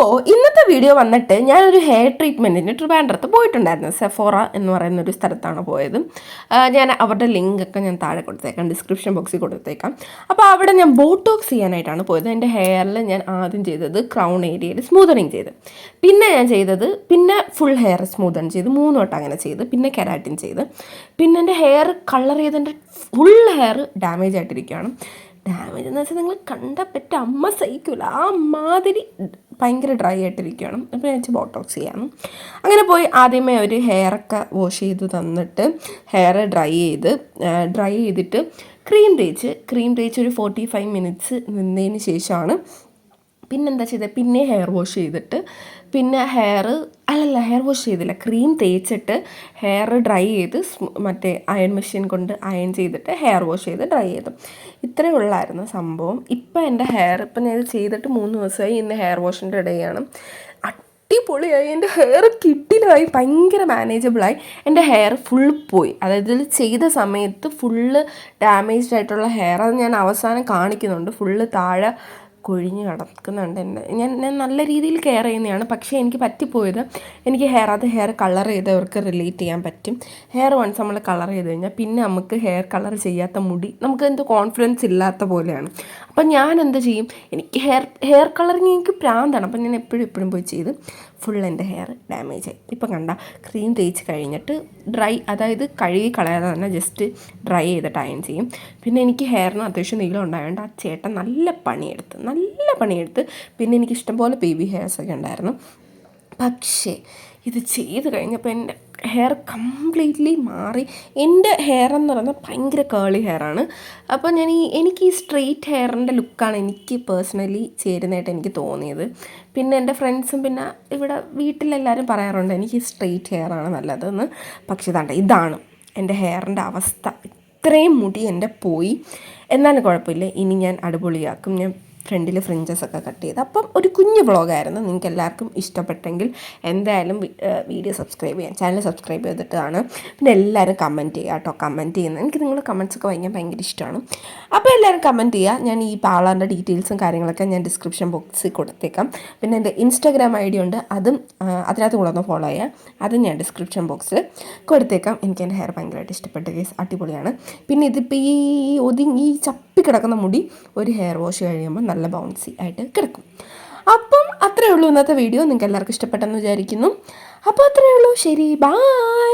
അപ്പോൾ ഇന്നത്തെ വീഡിയോ വന്നിട്ട് ഞാനൊരു ഹെയർ ട്രീറ്റ്മെൻറ്റിന് ട്രിവാൻഡ്രത്ത് പോയിട്ടുണ്ടായിരുന്നു. സെഫോറ എന്ന് പറയുന്ന ഒരു സ്ഥലത്താണ് പോയത്. ഞാൻ അവരുടെ ലിങ്കൊക്കെ ഞാൻ താഴെ കൊടുത്തേക്കാം, ഡിസ്ക്രിപ്ഷൻ ബോക്സിൽ കൊടുത്തേക്കാം. അപ്പോൾ അവിടെ ഞാൻ ബോട്ടോക്സ് ചെയ്യാനായിട്ടാണ് പോയത്. എൻ്റെ ഹെയറിൽ ഞാൻ ആദ്യം ചെയ്തത് ക്രൗൺ ഏരിയയിൽ സ്മൂതനിങ് ചെയ്ത്, പിന്നെ ഫുൾ ഹെയർ സ്മൂതൻ ചെയ്ത് 3 വട്ടം അങ്ങനെ ചെയ്ത്, പിന്നെ കെരാറ്റിൻ ചെയ്ത്, പിന്നെ എൻ്റെ ഹെയർ കളർ ചെയ്ത് ഫുൾ ഹെയർ ഡാമേജ് ആയിട്ടിരിക്കുകയാണ്. ഡാമേജ് എന്ന് വെച്ചാൽ നിങ്ങൾ കണ്ട പറ്റ അമ്മ സഹിക്കില്ല, ആ മാതിരി ഭയങ്കര ഡ്രൈ ആയിട്ടിരിക്കുകയാണ്. അപ്പോൾ ഞാൻ ബോട്ടോക്സ് ചെയ്യാനും അങ്ങനെ പോയി. ആദ്യമേ അവർ ഹെയറൊക്കെ വാഷ് ചെയ്ത് തന്നിട്ട് ഹെയർ ഡ്രൈ ചെയ്തിട്ട് ക്രീം തേച്ച് ഒരു 45 മിനിറ്റ്സ് നിന്നതിന് ശേഷമാണ് പിന്നെന്താ ചെയ്തത്, പിന്നെ ഹെയർ വാഷ് ചെയ്തിട്ട് പിന്നെ ഹെയർ വാഷ് ചെയ്തില്ല, ക്രീം തേച്ചിട്ട് ഹെയർ ഡ്രൈ ചെയ്ത് മറ്റേ അയൺ മെഷീൻ കൊണ്ട് അയൺ ചെയ്തിട്ട് ഹെയർ വാഷ് ചെയ്ത് ഡ്രൈ ചെയ്തു. ഇത്രയേ ഉള്ളായിരുന്നു സംഭവം. ഇപ്പം എൻ്റെ ഹെയർ ഇപ്പം ഞാൻ ചെയ്തിട്ട് 3 ദിവസമായി. ഇന്ന് ഹെയർ വാഷിൻ്റെ ഇടയാണ്. അടിപൊളിയായി, എൻ്റെ ഹെയർ കിഡിലായി, ഭയങ്കര മാനേജബിളായി. എൻ്റെ ഹെയർ ഫുൾ പോയി, അതായത് ഇതിൽ ചെയ്ത സമയത്ത് ഫുള്ള് ഡാമേജ്ഡ് ആയിട്ടുള്ള ഹെയർ അത് ഞാൻ അവസാനം കാണിക്കുന്നുണ്ട്. ഫുള്ള് താഴെ കൊഴിഞ്ഞ് കിടക്കുന്നുണ്ട്. ഞാൻ നല്ല രീതിയിൽ കെയർ ചെയ്യുന്നതാണ്. പക്ഷേ എനിക്ക് പറ്റിപ്പോയത്, എനിക്ക് ഹെയർ കളർ ചെയ്തവർക്ക് റിലേറ്റ് ചെയ്യാൻ പറ്റും. ഹെയർ വൺസ് നമ്മൾ കളർ ചെയ്ത് കഴിഞ്ഞാൽ പിന്നെ നമുക്ക് ഹെയർ കളർ ചെയ്യാത്ത മുടി നമുക്ക് എന്തോ കോൺഫിഡൻസ് ഇല്ലാത്ത പോലെയാണ്. അപ്പം ഞാൻ എന്ത് ചെയ്യും, എനിക്ക് ഹെയർ കളറിങ് എനിക്ക് പ്രാന്താണ്. അപ്പം ഞാൻ എപ്പോഴും പോയി ചെയ്ത് ഫുൾ എൻ്റെ ഹെയർ ഡാമേജായി. ഇപ്പം കണ്ട ക്രീം തേച്ച് കഴിഞ്ഞിട്ട് അതായത് കഴുകി കളയാതെ തന്നെ ജസ്റ്റ് ഡ്രൈ ചെയ്തിട്ട് അയൺ ചെയ്യും. പിന്നെ എനിക്ക് ഹെയറിന് അത്യാവശ്യം നീളം ഉണ്ടായതുകൊണ്ട് ആ ചേട്ടൻ നല്ല പണിയെടുത്ത് പിന്നെ എനിക്ക് ഇഷ്ടംപോലെ ബേബി ഹെയർസൊക്കെ ഉണ്ടായിരുന്നു. പക്ഷേ ഇത് ചെയ്ത് കഴിഞ്ഞപ്പോൾ എൻ്റെ ഹെയർ കംപ്ലീറ്റ്ലി മാറി. എൻ്റെ ഹെയർ എന്ന് പറയുന്നത് ഭയങ്കര കേളി ഹെയറാണ്. അപ്പോൾ എനിക്ക് ഈ സ്ട്രെയിറ്റ് ഹെയറിൻ്റെ ലുക്കാണ് എനിക്ക് പേഴ്സണലി ചേരുന്നതായിട്ട് എനിക്ക് തോന്നിയത്. പിന്നെ എൻ്റെ ഫ്രണ്ട്സും പിന്നെ ഇവിടെ വീട്ടിലെല്ലാവരും പറയാറുണ്ട് എനിക്ക് സ്ട്രെയിറ്റ് ഹെയറാണ് നല്ലതെന്ന്. പക്ഷേ ഇതാണ് എൻ്റെ ഹെയറിൻ്റെ അവസ്ഥ. ഇത്രയും മുടി എൻ്റെ പോയി. എന്നാലും കുഴപ്പമില്ല, ഇനി ഞാൻ അടിപൊളിയാക്കും. ഞാൻ ഫ്രണ്ടിൽ ഫ്രിഞ്ചസൊക്കെ കട്ട് ചെയ്ത്. അപ്പം ഒരു കുഞ്ഞു വ്ളോഗായിരുന്നു. നിങ്ങൾക്ക് എല്ലാവർക്കും ഇഷ്ടപ്പെട്ടെങ്കിൽ എന്തായാലും ചാനൽ സബ്സ്ക്രൈബ് ചെയ്തിട്ടാണ്. പിന്നെ എല്ലാവരും കമൻറ്റ് ചെയ്യുക കേട്ടോ. കമൻറ്റ് ചെയ്യുന്നത് എനിക്ക് നിങ്ങളുടെ കമൻറ്റ്സൊക്കെ ഭയങ്കര ഇഷ്ടമാണ്. അപ്പോൾ എല്ലാവരും കമൻറ്റ് ചെയ്യുക. ഞാൻ ഈ പാർലറിൻ്റെ ഡീറ്റെയിൽസും കാര്യങ്ങളൊക്കെ ഞാൻ ഡിസ്ക്രിപ്ഷൻ ബോക്സിൽ കൊടുത്തേക്കാം. പിന്നെ എൻ്റെ ഇൻസ്റ്റാഗ്രാം ID ഉണ്ട്, അതും അതിനകത്ത് കൂടെ ഒന്ന് ഫോളോ ചെയ്യുക. അതും ഞാൻ ഡിസ്ക്രിപ്ഷൻ ബോക്സിൽ കൊടുത്തേക്കാം. എനിക്ക് എൻ്റെ ഹെയർ ഭയങ്കരമായിട്ട് ഇഷ്ടപ്പെട്ട കേസ്, അടിപൊളിയാണ്. പിന്നെ ഇതിപ്പോൾ ഈ ചപ്പി കിടക്കുന്ന മുടി ഒരു ഹെയർ വാഷ് കഴിയുമ്പോൾ നല്ല ബൗൺസി ആയിട്ട് കിടക്കും. അപ്പം അത്രയേ ഉള്ളൂ ഇന്നത്തെ വീഡിയോ. നിങ്ങൾക്ക് എല്ലാവർക്കും ഇഷ്ടപ്പെട്ടെന്ന് വിചാരിക്കുന്നു. അപ്പോൾ അത്രയേ ഉള്ളൂ. ശരി, ബൈ.